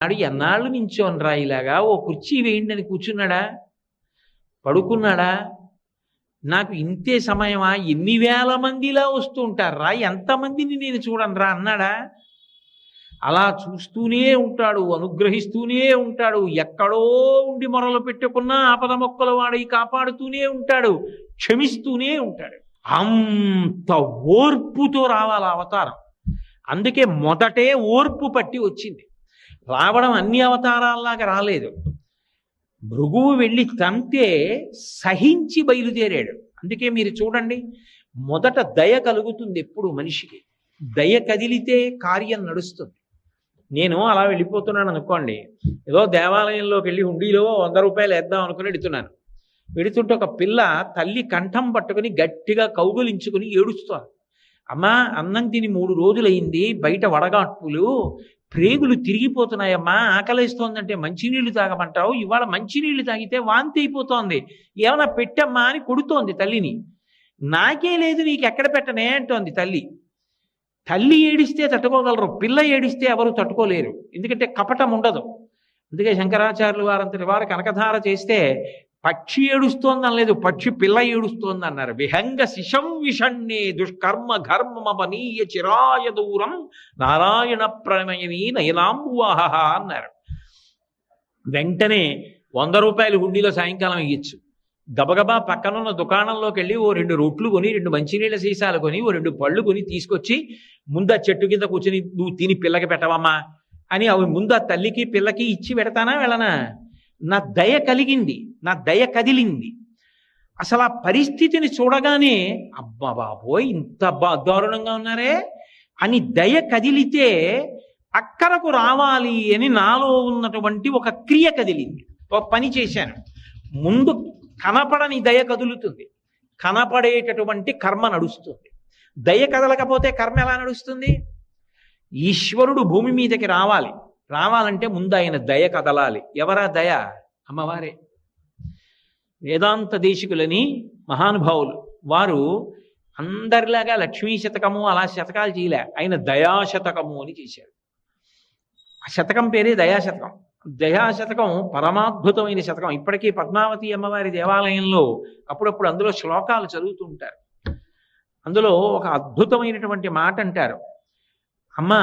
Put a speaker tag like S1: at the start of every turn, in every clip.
S1: ఆడు ఎన్నాళ్ళు నించోనరా ఇలాగా, ఓ కుర్చీ వేయండి అని కూర్చున్నాడా, పడుకున్నాడా? నాకు ఇంతే సమయమా, ఎన్ని వేల మందిలా వస్తూ ఉంటారా, ఎంతమందిని నేను చూడనురా అన్నాడా? అలా చూస్తూనే ఉంటాడు, అనుగ్రహిస్తూనే ఉంటాడు. ఎక్కడో ఉండి మొరలు పెట్టుకున్నా ఆపద మొక్కల వాడి కాపాడుతూనే ఉంటాడు, క్షమిస్తూనే ఉంటాడు. అంత ఓర్పుతో రావాలి అవతారం. అందుకే మొదటే ఓర్పు పట్టి వచ్చింది. రావడం అన్ని అవతారాల్లాగా రాలేదు. భృగువు వెళ్ళి తంతే సహించి బయలుదేరాడు. అందుకే మీరు చూడండి, మొదట దయ కలుగుతుంది ఎప్పుడు మనిషికి. దయ కదిలితే కార్యం నడుస్తుంది. నేను అలా వెళ్ళిపోతున్నాను అనుకోండి, ఏదో దేవాలయంలోకి వెళ్ళి హుండీలో 100 రూపాయలు వేద్దాం అనుకుని వెడుతున్నాను. వెడుతుంటే ఒక పిల్ల తల్లి కంఠం పట్టుకుని గట్టిగా కౌగులించుకుని ఏడుస్తోంది. అమ్మా, అన్నం తిని 3 రోజులైంది, బయట వడగాట్పులు, ప్రేగులు తిరిగిపోతున్నాయమ్మా, ఆకలిస్తోందంటే మంచినీళ్లు తాగమంటావు, ఇవాళ మంచినీళ్లు తాగితే వాంతి అయిపోతోంది, ఏమైనా పెట్టమ్మా అని కొడుతోంది తల్లిని. నాకే లేదు, నీకు ఎక్కడ పెట్టనే అంటోంది తల్లి. తల్లి ఏడిస్తే తట్టుకోగలరు, పిల్ల ఏడిస్తే ఎవరు తట్టుకోలేరు, ఎందుకంటే కపటం ఉండదు. అందుకే శంకరాచార్యులు వారంతటి వారు కనకధార చేస్తే పక్షి ఏడుస్తోంది అనలేదు, పక్షి పిల్ల ఏడుస్తోంది అన్నారు. విహంగ శిశం విషణ్ణే దుష్కర్మ ఘర్మమనీయ చిరాయ దూరం నారాయణ ప్రణయని నయనాంబువాహ అన్నారు. వెంటనే 100 రూపాయలు హుండీలో సాయంకాలం ఇయ్యచ్చు. గబగబా పక్కనున్న దుకాణంలోకి వెళ్ళి ఓ 2 రొట్లు కొని, 2 మంచినీళ్ళ సీసాలు కొని, ఓ 2 పళ్ళు కొని తీసుకొచ్చి ముందు ఆ చెట్టు కింద కూర్చొని నువ్వు తిని పిల్లకి పెట్టవమ్మా అని అవి ముందు ఆ తల్లికి పిల్లకి ఇచ్చి పెడతానా వెళ్ళనా? నా దయ కలిగింది, నా దయ కదిలింది. అసలు ఆ పరిస్థితిని చూడగానే అబ్బా బాబోయ్ ఇంత దారుణంగా ఉన్నారే అని దయ కదిలితే అక్కరకు రావాలి అని నాలో ఉన్నటువంటి ఒక క్రియ కదిలింది, ఒక పని చేశాను. ముందు కనపడని దయ కదులుతుంది, కనపడేటటువంటి కర్మ నడుస్తుంది. దయ కదలకపోతే కర్మ ఎలా నడుస్తుంది? ఈశ్వరుడు భూమి మీదకి రావాలంటే ముందు ఆయన దయ కదలాలి. ఎవరా దయ? అమ్మవారే. వేదాంత దేశికులని మహానుభావులు వారు అందరిలాగా లక్ష్మీ శతకము అలా శతకాలు చేయలే, ఆయన దయాశతకము అని చేశారు. ఆ శతకం పేరే దయాశతకం. దయాశతకం పరమాద్భుతమైన శతకం. ఇప్పటికీ పద్మావతి అమ్మవారి దేవాలయంలో అప్పుడప్పుడు అందులో శ్లోకాలు చదువుతూ ఉంటారు. అందులో ఒక అద్భుతమైనటువంటి మాట అంటారు, అమ్మ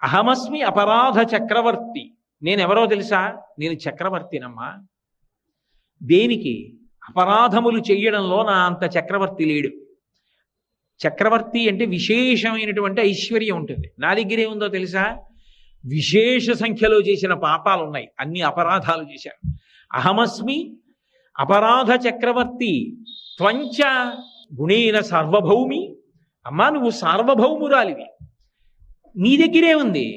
S1: అహమస్మి అపరాధ చక్రవర్తి. నేనెవరో తెలుసా? నేను చక్రవర్తినమ్మా. దేనికి? అపరాధములు చెయ్యడంలో నా అంత చక్రవర్తి లేడు. చక్రవర్తి అంటే విశేషమైనటువంటి ఐశ్వర్యం ఉంటుంది. నా దగ్గరే ఉందో తెలుసా? విశేష సంఖ్యలో చేసిన పాపాలు ఉన్నాయి, అన్ని అపరాధాలు చేశాను. అహమస్మి అపరాధ చక్రవర్తి త్వంచ గుణేన సార్వభౌమి. అమ్మా నువ్వు సార్వభౌమురాలివి, నీ దగ్గరే ఉంది.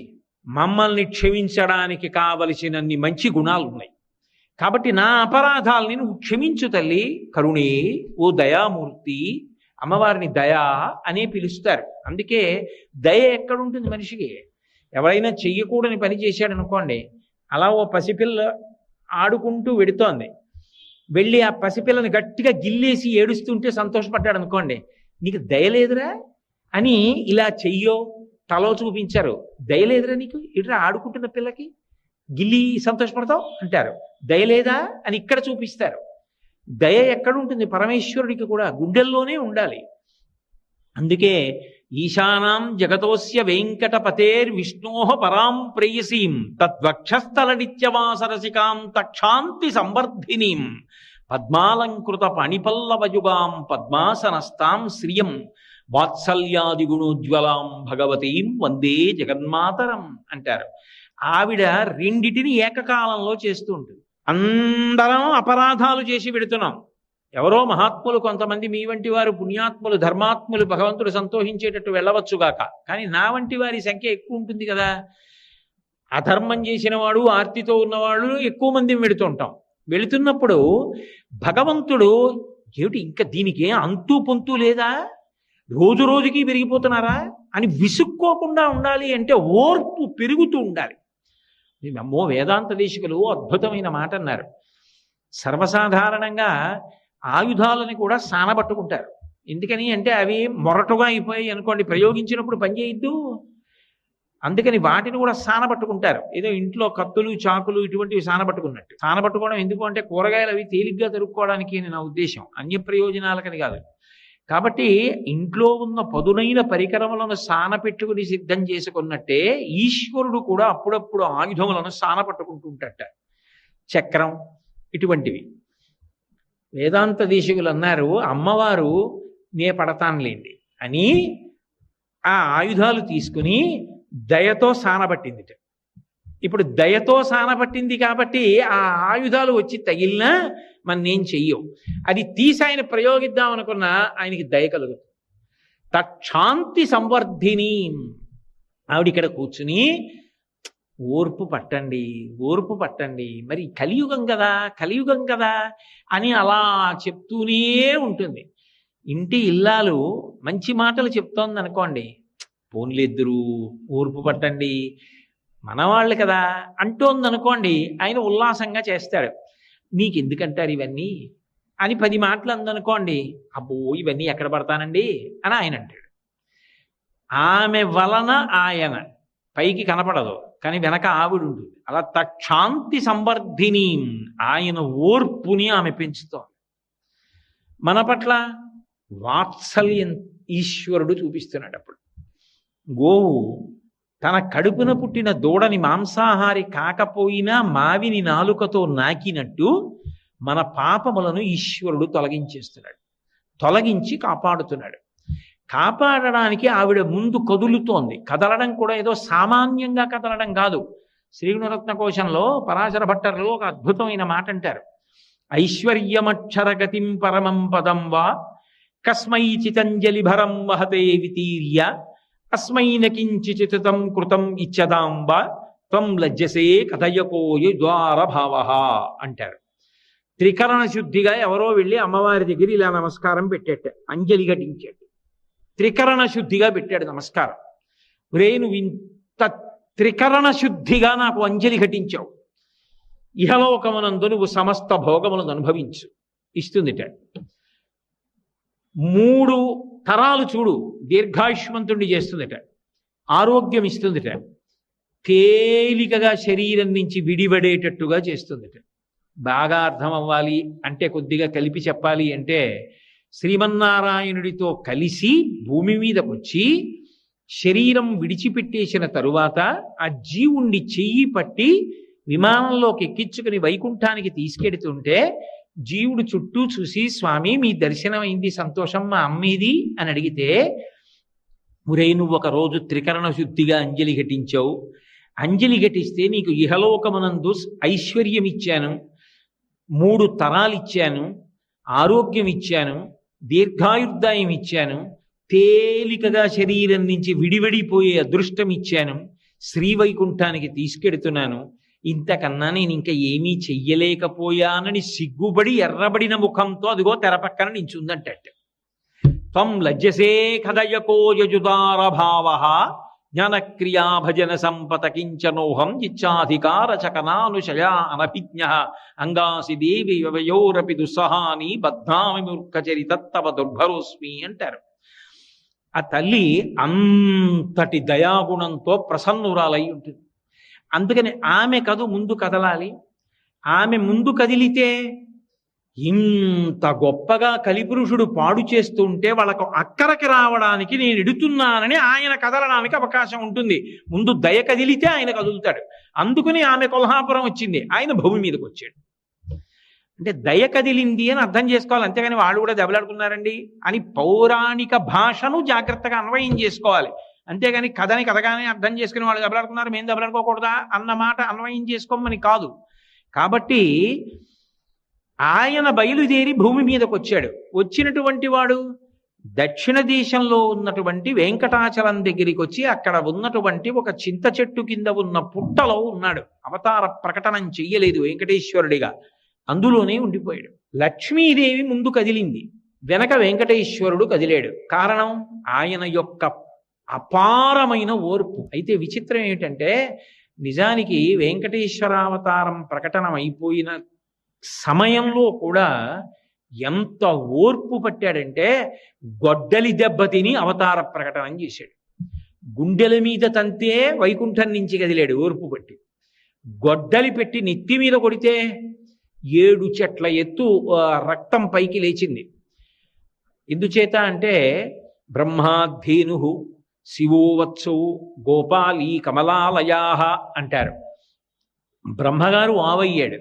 S1: మమ్మల్ని క్షమించడానికి కావలసినన్ని మంచి గుణాలు ఉన్నాయి, కాబట్టి నా అపరాధాలని నువ్వు క్షమించు తల్లి. కరుణే ఓ దయామూర్తి. అమ్మవారిని దయా అనే పిలుస్తారు. అందుకే దయ ఎక్కడుంటుంది మనిషికి? ఎవరైనా చెయ్యకూడని పని చేశాడు అనుకోండి, అలా ఓ పసిపిల్ల ఆడుకుంటూ వెడుతోంది, వెళ్ళి ఆ పసిపిల్లని గట్టిగా గిల్లేసి ఏడుస్తుంటే సంతోషపడ్డాడు అనుకోండి, నీకు దయలేదురా అని ఇలా చెయ్యో తలో చూపించారు. దయలేదురా నీకు, ఇట్లా ఆడుకుంటున్న పిల్లకి గిల్లి సంతోషపడతావు అంటారు. దయలేదా అని ఇక్కడ చూపిస్తారు. దయ ఎక్కడుంటుంది? పరమేశ్వరుడికి కూడా గుండెల్లోనే ఉండాలి. అందుకే ఈశానాం జగతోస్య వెంకటపతేర్ విష్ణోః పరాం ప్రేయసీం తద్వక్షస్థల నిత్యవాసరసికాం తక్షాంతి సంవర్ధినీం పద్మాలంకృత పణిపల్లవయుగాం పద్మాసనస్తాం శ్రియం వాత్సల్యాది గుణోజ్వలాం భగవతీం వందే జగన్మాతరం అంటారు. ఆవిడ రెండిటిని ఏకకాలంలో చేస్తూ ఉంటుంది. అందరం అపరాధాలు చేసి పెడుతున్నాం. ఎవరో మహాత్ములు కొంతమంది, మీ వంటి వారు పుణ్యాత్ములు ధర్మాత్ములు భగవంతుడు సంతోషించేటట్టు వెళ్ళవచ్చుగాక, కానీ నా వంటి వారి సంఖ్య ఎక్కువ ఉంటుంది కదా. అధర్మం చేసిన వాడు, ఆర్తితో ఉన్నవాళ్ళు ఎక్కువ మంది వెళుతుంటాం. వెళుతున్నప్పుడు భగవంతుడు ఏమిటి ఇంకా దీనికి అంతూ పొంతూ లేదా, రోజు రోజుకి పెరిగిపోతున్నారా అని విసుక్కోకుండా ఉండాలి అంటే ఓర్పు పెరుగుతూ ఉండాలి. అమ్మో వేదాంత దేశికులు అద్భుతమైన మాట అన్నారు. సర్వసాధారణంగా ఆయుధాలని కూడా సానబట్టుకుంటారు. ఎందుకని అంటే అవి మొరటుగా అయిపోయాయి అనుకోండి, ప్రయోగించినప్పుడు పనిచేయద్దు. అందుకని వాటిని కూడా సానబట్టుకుంటారు. ఏదో ఇంట్లో కత్తులు చాకులు ఇటువంటివి సానబట్టుకున్నట్టు. సానబట్టుకోవడం ఎందుకు అంటే కూరగాయలు అవి తేలిగ్గా తరుక్కోవడానికి నా ఉద్దేశం, అన్య ప్రయోజనాలకని కాదు. కాబట్టి ఇంట్లో ఉన్న పదునైన పరికరములను సానపెట్టుకుని సిద్ధం చేసుకున్నట్టే ఈశ్వరుడు కూడా అప్పుడప్పుడు ఆయుధములను సానపట్టుకుంటుంటట. చక్రం ఇటువంటివి. వేదాంత దేశికులు అన్నారు, అమ్మవారు నే పడతానులేండి అని ఆ ఆయుధాలు తీసుకుని దయతో సానబట్టిందిట. ఇప్పుడు దయతో సానబట్టింది కాబట్టి ఆ ఆయుధాలు వచ్చి తగిలినా మనం చెయ్యవు. అది తీసి ఆయన ప్రయోగిద్దాం అనుకున్నా ఆయనకి దయ కలుగుతుంది. తక్షాంతి సంవర్ధిని. ఆవిడ ఇక్కడ కూర్చుని ఓర్పు పట్టండి, ఓర్పు పట్టండి, మరి కలియుగం కదా అని అలా చెప్తూనే ఉంటుంది. ఇంటి ఇల్లాలు మంచి మాటలు చెప్తోంది అనుకోండి, పోన్లిద్దరూ ఓర్పు పట్టండి మనవాళ్ళు కదా అంటోంది అనుకోండి, ఆయన ఉల్లాసంగా చేస్తాడు. మీకు ఎందుకంటారు ఇవన్నీ అని 10 మాటలు అందనుకోండి, అబ్బో ఇవన్నీ ఎక్కడ పడతానండి అని ఆయన అంటాడు. ఆమె వలన ఆయన పైకి కనపడదు కానీ వెనక ఆవిడ ఉంటుంది. అలా తక్షాంతి సంవర్ధిని, ఆయన ఓర్పుని ఆమె పెంచుతోంది. మన పట్ల వాత్సల్యం ఈశ్వరుడు చూపిస్తున్నాడు. అప్పుడు గోవు తన కడుపున పుట్టిన దూడని మాంసాహారి కాకపోయినా మావిని నాలుకతో నాకినట్టు మన పాపములను ఈశ్వరుడు తొలగించేస్తున్నాడు, తొలగించి కాపాడుతున్నాడు. కాపాడడానికి ఆవిడ ముందు కదులుతోంది. కదలడం కూడా ఏదో సామాన్యంగా కదలడం కాదు. శ్రీగుణరత్న కోశంలో పరాశర భట్టర్లో ఒక అద్భుతమైన మాట అంటారు. ఐశ్వర్యమక్షరగతిం పరమం పదం వా కస్మై చితంజలి భరం వహతే వితీర్య అస్మైన కించిచితం కృతం ఇచ్చదాంబ త్వం లజ్జసే కథయకోయ ద్వార భావ అంటారు. త్రికరణ శుద్ధిగా ఎవరో వెళ్ళి అమ్మవారి దగ్గర ఇలా నమస్కారం పెట్టేట, అంజలి ఘటించాడు. త్రికరణ శుద్ధిగా పెట్టాడు నమస్కారం. ఒరే నువ్వు ఇంత త్రికరణ శుద్ధిగా నాకు అంజలి ఘటించావు, ఇహలోకమునందు నువ్వు సమస్త భోగములను అనుభవించు ఇస్తుందిట. 3 తరాలు చూడు దీర్ఘాయుష్మంతుణ్ణి చేస్తుందిట, ఆరోగ్యం ఇస్తుందిట, తేలికగా శరీరం నుంచి విడిపడేటట్టుగా చేస్తుందిట. బాగా అర్థం అవ్వాలి అంటే, కొద్దిగా కలిపి చెప్పాలి అంటే, శ్రీమన్నారాయణుడితో కలిసి భూమి మీదకి వచ్చి శరీరం విడిచిపెట్టేసిన తరువాత ఆ జీవుణ్ణి చెయ్యి పట్టి విమానంలోకి ఎక్కించుకుని వైకుంఠానికి తీసుకెడుతుంటే జీవుడు చుట్టూ చూసి, స్వామి మీ దర్శనం అయింది, సంతోషం, మా అమ్మేది అని అడిగితే, మురే నువ్వు ఒక రోజు త్రికరణ శుద్ధిగా అంజలి ఘటించావు, అంజలి ఘటిస్తే నీకు ఇహలోకమునందు ఐశ్వర్యం ఇచ్చాను, 3 తరాలు ఇచ్చాను, ఆరోగ్యం ఇచ్చాను, దీర్ఘాయుర్దాయం ఇచ్చాను, తేలికగా శరీరం నుంచి విడివడిపోయే అదృష్టం ఇచ్చాను, శ్రీవైకుంఠానికి తీసుకెడుతున్నాను, ఇంతకన్నా నేను ఇంకా ఏమీ చెయ్యలేకపోయానని సిగ్గుబడి ఎర్రబడిన ముఖంతో అదిగో తెర పక్కన నించుందంటట. త్వం లజ్జసే కథయకో యజుదార భావ జ్ఞానక్రియా భజన సంపత కించనోహం ఇచ్చాధికార చకనానుశయా అనభిజ్ఞ అంగాసి దేవి వయోరపి దుస్సహాని బద్ధామి మూర్ఖచరితత్తవ దుర్భరోస్మి అంటారు. ఆ తల్లి అంతటి దయాగుణంతో ప్రసన్నురాలై ఉంటుంది. అందుకని ఆమె ముందు కదలాలి. ఆమె ముందు కదిలితే ఇంత గొప్పగా కలిపురుషుడు పాడు చేస్తుంటే వాళ్ళకు అక్కరకి రావడానికి నేను ఎడుతున్నానని ఆయన కదలడానికి అవకాశం ఉంటుంది. ముందు దయ కదిలితే ఆయన కదులుతాడు. అందుకని ఆమె కొల్హాపురం వచ్చింది, ఆయన భూమి మీదకి వచ్చాడు. అంటే దయ కదిలింది అని అర్థం చేసుకోవాలి, అంతేగాని వాళ్ళు కూడా దెబ్బలాడుకున్నారండి అని పౌరాణిక భాషను జాగ్రత్తగా అన్వయం చేసుకోవాలి. అంతేగాని కథని కథగానే అర్థం చేసుకుని వాళ్ళు దెబ్బలాడుకున్నారు మేము దెబ్బలాడుకోకూడదా అన్న మాట అన్వయం చేసుకోమని కాదు. కాబట్టి ఆయన బయలుదేరి భూమి మీదకి వచ్చాడు. వచ్చినటువంటి వాడు దక్షిణ దేశంలో ఉన్నటువంటి వెంకటాచలం దగ్గరికి వచ్చి అక్కడ ఉన్నటువంటి ఒక చింత చెట్టు కింద ఉన్న పుట్టలో ఉన్నాడు. అవతార ప్రకటనం చెయ్యలేదు వెంకటేశ్వరుడిగా, అందులోనే ఉండిపోయాడు. లక్ష్మీదేవి ముందు కదిలింది, వెనక వెంకటేశ్వరుడు కదిలాడు. కారణం ఆయన యొక్క అపారమైన ఓర్పు. అయితే విచిత్రం ఏమిటంటే, నిజానికి వెంకటేశ్వరావతారం ప్రకటనం అయిపోయిన సమయంలో కూడా ఎంత ఓర్పు పట్టాడంటే, గొడ్డలి దెబ్బతిని అవతార ప్రకటన చేశాడు. గుండెల మీద తంతే వైకుంఠం నుంచి కదిలాడు ఓర్పు పట్టి. గొడ్డలి పెట్టి నెత్తి మీద కొడితే 7 చెట్ల ఎత్తు రక్తం పైకి లేచింది. ఎందుచేత అంటే బ్రహ్మాధేను శివోవత్సౌ గోపాలీ కమలాలయా అంటారు. బ్రహ్మగారు ఆవయ్యాడు,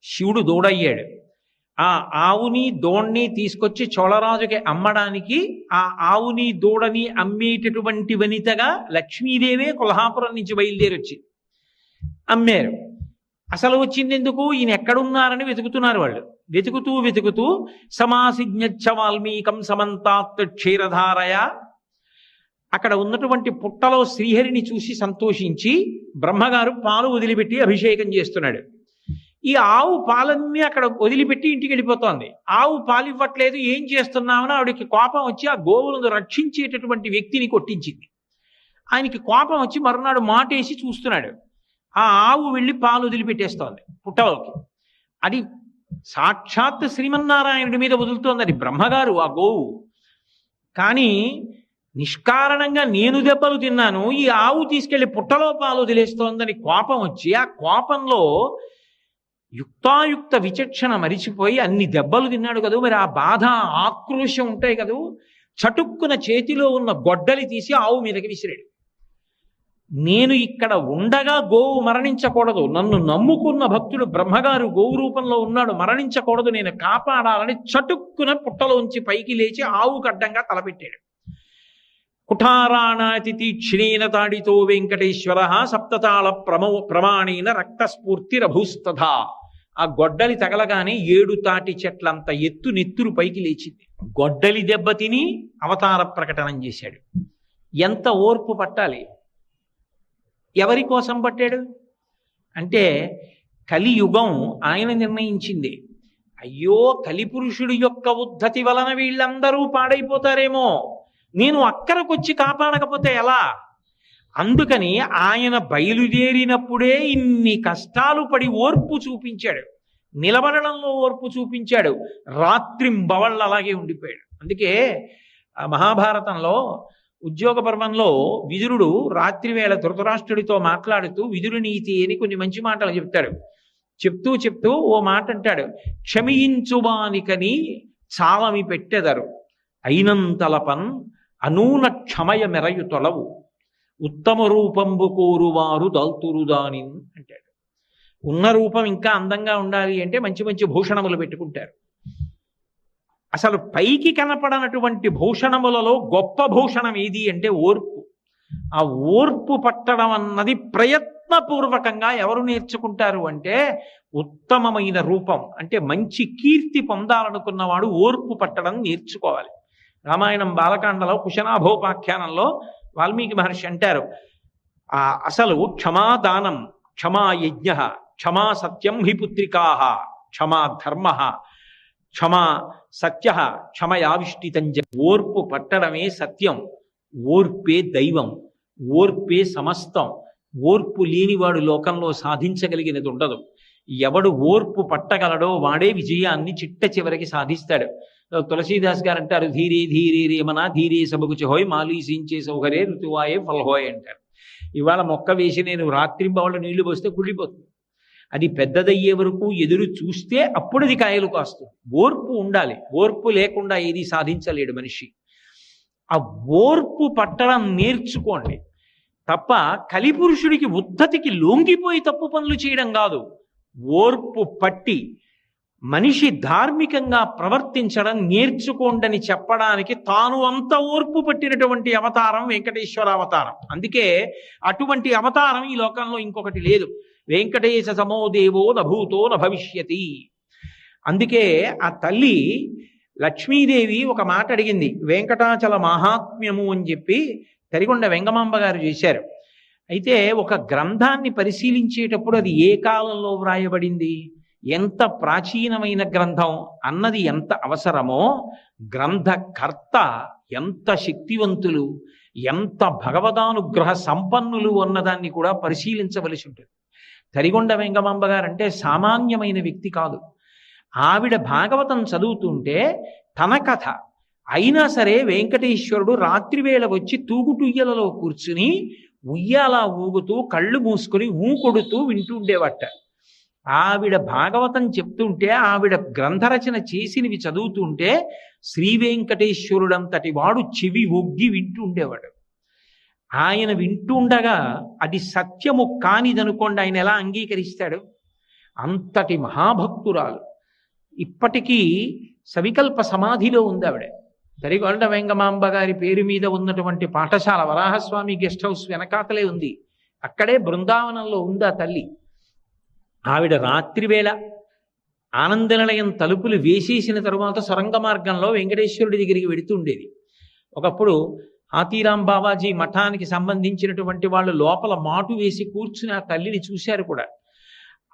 S1: శివుడు దూడయ్యాడు. ఆ ఆవుని దూడని తీసుకొచ్చి చోళరాజుకి అమ్మడానికి ఆ ఆవుని దూడని అమ్మేటటువంటి వనితగా లక్ష్మీదేవే కొల్హాపురం నుంచి బయలుదేరి వచ్చింది. అమ్మారు. అసలు వచ్చింది ఎందుకు? ఈయన ఎక్కడున్నారని వెతుకుతున్నారు వాళ్ళు. వెతుకుతూ వెతుకుతూ సమాసిజ్ఞచ్చ వాల్మీకం సమంతాత్ క్షీరధారయ, అక్కడ ఉన్నటువంటి పుట్టలో శ్రీహరిని చూసి సంతోషించి బ్రహ్మగారు పాలు వదిలిపెట్టి అభిషేకం చేస్తున్నాడు. ఈ ఆవు పాలన్నీ అక్కడ వదిలిపెట్టి ఇంటికి వెళ్ళిపోతోంది. ఆవు పాలు ఇవ్వట్లేదు, ఏం చేస్తున్నామని ఆవిడకి కోపం వచ్చి ఆ గోవులను రక్షించేటటువంటి వ్యక్తిని కొట్టించింది. ఆయనకి కోపం వచ్చి మరునాడు మాటేసి చూస్తున్నాడు. ఆ ఆవు వెళ్ళి పాలు వదిలిపెట్టేస్తోంది పుట్టలోకి. అది సాక్షాత్ శ్రీమన్నారాయణుడి మీద వదులుతోంది, అది బ్రహ్మగారు ఆ గోవు. కానీ నిష్కారణంగా నేను దెబ్బలు తిన్నాను, ఈ ఆవు తీసుకెళ్లి పుట్టలో పాలు వదిలేస్తోందని కోపం వచ్చి ఆ కోపంలో యుక్తాయుక్త విచక్షణ మరిచిపోయి అన్ని దెబ్బలు తిన్నాడు కదా. మరి ఆ బాధ ఆక్రోశం ఉంటాయి కదా, చటుక్కున చేతిలో ఉన్న గొడ్డలి తీసి ఆవు మీదకి విసిరాడు. నేను ఇక్కడ ఉండగా గోవు మరణించకూడదు, నన్ను నమ్ముకున్న భక్తుడు బ్రహ్మగారు గోవు రూపంలో ఉన్నాడు, మరణించకూడదు, నేను కాపాడాలని చటుక్కున పుట్టలోంచి పైకి లేచి ఆవుకు అడ్డంగా తలపెట్టాడు. కుఠారాణాతి తీక్షణేన తాడితో వెంకటేశ్వర సప్తతాళ ప్రమాణేన రక్తస్ఫూర్తిరభూస్తథా. ఆ గొడ్డలి తగలగానే 7 తాటి చెట్లంత ఎత్తు నెత్తురు పైకి లేచింది. గొడ్డలి దెబ్బతిని అవతార ప్రకటనం చేశాడు. ఎంత ఓర్పు పట్టాలి! ఎవరి కోసం పట్టాడు అంటే కలియుగం ఆయన నిర్ణయించింది. అయ్యో, కలిపురుషుడి యొక్క ఉద్ధతి వలన వీళ్ళందరూ పాడైపోతారేమో, నేను అక్కడికొచ్చి కాపాడకపోతే ఎలా? అందుకని ఆయన బయలుదేరినప్పుడే ఇన్ని కష్టాలు పడి ఓర్పు చూపించాడు, నిలబడడంలో ఓర్పు చూపించాడు, రాత్రింబవళ్ళు అలాగే ఉండిపోయాడు. అందుకే మహాభారతంలో ఉద్యోగ పర్వంలో విదురుడు రాత్రివేళ ధృతరాష్ట్రుడితో మాట్లాడుతూ విదురు నీతి అని కొన్ని మంచి మాటలు చెప్తాడు. చెప్తూ చెప్తూ ఓ మాట అంటాడు, క్షమించువానికని చాలమి పెట్టెదరు అయినంతలపన్ అనూన క్షమయ మెరయు తొలవు ఉత్తమ రూపంబు కోరువారు దల్తురుదాని అంటాడు. ఉన్న రూపం ఇంకా అందంగా ఉండాలి అంటే మంచి మంచి భూషణములు పెట్టుకుంటారు. అసలు పైకి కనపడనటువంటి భూషణములలో గొప్ప భూషణం ఏది అంటే ఓర్పు. ఆ ఓర్పు పట్టడం అన్నది ప్రయత్నపూర్వకంగా ఎవరు నేర్చుకుంటారు అంటే ఉత్తమమైన రూపం అంటే మంచి కీర్తి పొందాలనుకున్నవాడు ఓర్పు పట్టడం నేర్చుకోవాలి. రామాయణం బాలకాండలో కుశనాభోపాఖ్యానంలో వాల్మీకి మహర్షి అంటారు, అసలు క్షమాదానం, క్షమా యజ్ఞ, క్షమా సత్యం హి పుత్రికా, క్షమా ధర్మ, క్షమా సత్య, క్షమయావిష్టితంజ. ఓర్పు పట్టడమే సత్యం, ఓర్పే దైవం, ఓర్పే సమస్తం. ఓర్పు లేనివాడు లోకంలో సాధించగలిగినది ఉండదు. ఎవడు ఓర్పు పట్టగలడో వాడే విజయాన్ని చిట్ట చివరికి సాధిస్తాడు. తులసీదాస్ గారు అంటారు, ధీరే ధీరే రేమనా ధీరే సబగుచి హోయ్ మాలీసించే సౌకర్యే ఋతువాయే ఫల్హోయ్ అంటారు. ఇవాళ మొక్క వేసి నేను రాత్రింబవళ్ళు నీళ్లు పోస్తే కుళ్ళిపోతుంది. అది పెద్దదయ్యే వరకు ఎదురు చూస్తే అప్పుడు అది కాయలు కాస్తుంది. ఓర్పు ఉండాలి. ఓర్పు లేకుండా ఏది సాధించలేడు మనిషి. ఆ ఓర్పు పట్టడం నేర్చుకోండి తప్ప కలిపురుషుడికి ఉద్ధతికి లొంగిపోయి తప్పు పనులు చేయడం కాదు. ఓర్పు పట్టి మనిషి ధార్మికంగా ప్రవర్తించడం నేర్చుకోండని చెప్పడానికి తాను అంత ఓర్పు పట్టినటువంటి అవతారం వెంకటేశ్వర అవతారం. అందుకే అటువంటి అవతారం ఈ లోకంలో ఇంకొకటి లేదు. వెంకటేశ సమో దేవో నభూతో నభవిష్యతి. అందుకే ఆ తల్లి లక్ష్మీదేవి ఒక మాట అడిగింది, వెంకటాచల మహాత్మ్యము అని చెప్పి తరిగొండ వెంగమాంబ గారు చేశారు. అయితే ఒక గ్రంథాన్ని పరిశీలించేటప్పుడు అది ఏ కాలంలో వ్రాయబడింది, ఎంత ప్రాచీనమైన గ్రంథం అన్నది ఎంత అవసరమో, గ్రంథకర్త ఎంత శక్తివంతులు, ఎంత భగవదానుగ్రహ సంపన్నులు అన్నదాన్ని కూడా పరిశీలించవలసి ఉంటుంది. తరిగొండ వెంగమాంబ గారు అంటే సామాన్యమైన వ్యక్తి కాదు. ఆవిడ భాగవతం చదువుతుంటే తన కథ, అయినా సరే వెంకటేశ్వరుడు రాత్రివేళ వచ్చి తూగుటుయ్యలలో కూర్చుని ఉయ్యాల ఊగుతూ కళ్ళు మూసుకుని కొడుతూ వింటూ ఉండేవట. ఆవిడ భాగవతం చెప్తుంటే, ఆవిడ గ్రంథరచన చేసినవి చదువుతుంటే శ్రీ వెంకటేశ్వరుడంతటి వాడు చెవి ఒగ్గి వింటూ ఉండేవాడు. ఆయన వింటుండగా అది సత్యము కానిదనుకోండి, ఆయన ఎలా అంగీకరిస్తాడు? అంతటి మహాభక్తురాలు. ఇప్పటికీ సవికల్ప సమాధిలో ఉంది ఆవిడ. తరిగొండ వెంగమాంబ గారి పేరు మీద ఉన్నటువంటి పాఠశాల వరాహస్వామి గెస్ట్ హౌస్ వెనకాతలే ఉంది. అక్కడే బృందావనంలో ఉంది ఆ తల్లి. ఆవిడ రాత్రివేళ ఆనందనిలయం తలుపులు వేసేసిన తరువాత సొరంగ మార్గంలో వెంకటేశ్వరుడి దగ్గరికి వెడుతూ ఉండేది. ఒకప్పుడు ఆతీరాం బాబాజీ మఠానికి సంబంధించినటువంటి వాళ్ళు లోపల మాటు వేసి కూర్చుని ఆ తల్లిని చూశారు కూడా.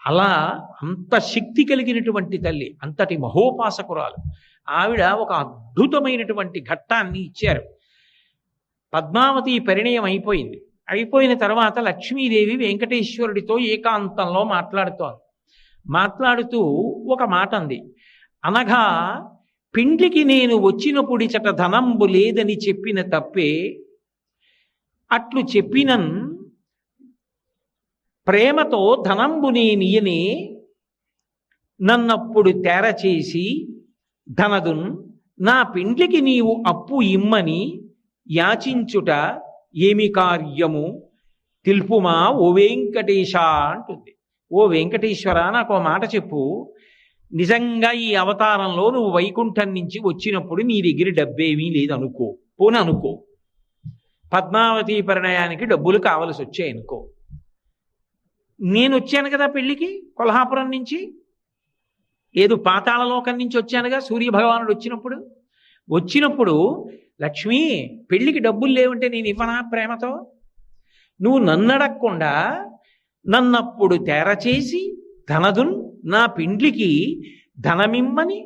S1: అలా అంత శక్తి కలిగినటువంటి తల్లి, అంతటి మహోపాసకురాలు ఆవిడ. ఒక అద్భుతమైనటువంటి ఘట్టాన్ని ఇచ్చారు. పద్మావతి పరిణయం అయిపోయింది. అయిపోయిన తర్వాత లక్ష్మీదేవి వెంకటేశ్వరుడితో ఏకాంతంలో మాట్లాడుతూ ఒక మాట అంది. అనగా పిండికి నేను వచ్చినప్పుడిచట ధనంబు లేదని చెప్పిన తప్పే, అట్లు చెప్పినన్ ప్రేమతో ధనంబు నేనియనే, నన్నప్పుడు తేరచేసి ధనదున్ నా పిండ్లికి నీవు అప్పు ఇమ్మని యాచించుట ఏమి కార్యము తెలుపుమా ఓ వెంకటేశ అంటుంది. ఓ వెంకటేశ్వర, నాకు ఓ మాట చెప్పు. నిజంగా ఈ అవతారంలో నువ్వు వైకుంఠం నుంచి వచ్చినప్పుడు నీ దగ్గర డబ్బేమీ లేదనుకో, పోనీ అనుకో, పద్మావతి పరిణయానికి డబ్బులు కావలసి వచ్చాయి అనుకో. నేను వచ్చాను కదా పెళ్లికి కొల్హాపురం నుంచి, ఏదో పాతాళలోకం నుంచి వచ్చానుగా సూర్యభగవానుడు వచ్చినప్పుడు లక్ష్మి పెళ్లికి డబ్బులు లేవంటే నేను ఇవ్వనా ప్రేమతో? నువ్వు నన్నడగకుండా నన్నప్పుడు తేరచేసి ధనదున్ నా పిండ్లికి ధనమిమ్మని